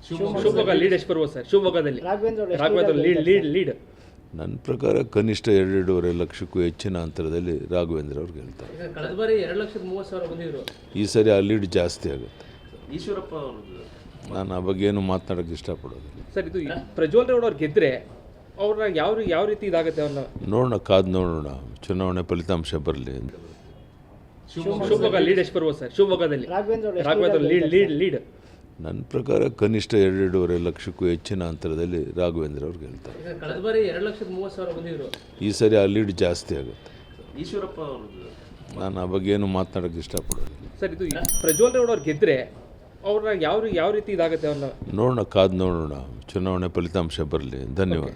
Shivamogga lead ಎಷ್ಟು ಬರ್ಬೋದು sir? ಶಿವಮೊಗ್ಗದಲ್ಲಿ ರಾಘವೇಂದ್ರ ಲೀಡ್ ನನ್ನ ಪ್ರಕಾರ ಕನಿಷ್ಠ 2.5 ಲಕ್ಷಕ್ಕೂ ಹೆಚ್ಚಿನ ಅಂತರದಲ್ಲಿ ರಾಘವೇಂದ್ರ ಅವ್ರು ಗೆಲ್ತಾರೆ. ಕಳೆದ ಬಾರಿ 2,30,000 ಬಂದಿದ್ರು. ಈ ಸರಿ ಆ ಲೀಡ್ ಜಾಸ್ತಿ ಆಗುತ್ತೆ. ಈಶ್ವರಪ್ಪ ಅವ್ರದ್ದು ನಾನು ಆ ಬಗ್ಗೆ ಏನು ಮಾತನಾಡೋಕ್ಕೆ ಇಷ್ಟಪಡೋದಿಲ್ಲ. ಸರ್, ಇದು ಪ್ರಜ್ವಲ್ ರೇವಣ್ಣ ಅವ್ರು ಗೆದ್ದರೆ ಅವ್ರನ್ನ ಯಾವ ರೀತಿ ಇದಾಗುತ್ತೆ ಅವ್ರನ್ನ ನೋಡೋಣ, ಕಾದು ನೋಡೋಣ, ಚುನಾವಣೆ ಫಲಿತಾಂಶ ಬರಲಿ. ಶಿವಮೊಗ್ಗ ಲೀಡ್ ಎಷ್ಟು ಬರ್ಬೋದು ಸರ್? ಶಿವಮೊಗ್ಗದಲ್ಲಿ ರಾಘವೇಂದ್ರ ಲೀಡ್ ನನ್ನ ಪ್ರಕಾರ ಕನಿಷ್ಠ 2.5 ಲಕ್ಷಕ್ಕೂ ಹೆಚ್ಚಿನ ಅಂತರದಲ್ಲಿ ರಾಘವೇಂದ್ರ ಅವ್ರು ಗೆಲ್ತಾರೆ. ಕಳೆದ ಬಾರಿ 2,30,000 ಬಂದಿದ್ರು. ಈ ಸರಿ ಆ ಲೀಡ್ ಜಾಸ್ತಿ ಆಗುತ್ತೆ. ಈಶ್ವರಪ್ಪ ಅವ್ರದ್ದು ನಾನು ಆ ಬಗ್ಗೆ ಏನು ಮಾತನಾಡೋಕ್ಕೆ ಇಷ್ಟಪಡೋದಿಲ್ಲ. ಸರ್, ಇದು ಪ್ರಜ್ವಲ್ ರೇವಣ್ಣ ಅವ್ರು ಗೆದ್ದರೆ ಅವ್ರನ್ನ ಯಾವ ರೀತಿ ಇದಾಗುತ್ತೆ ಅವ್ರನ್ನ ನೋಡೋಣ, ಕಾದು ನೋಡೋಣ, ಚುನಾವಣೆ ಫಲಿತಾಂಶ ಬರಲಿ. ಧನ್ಯವಾದ.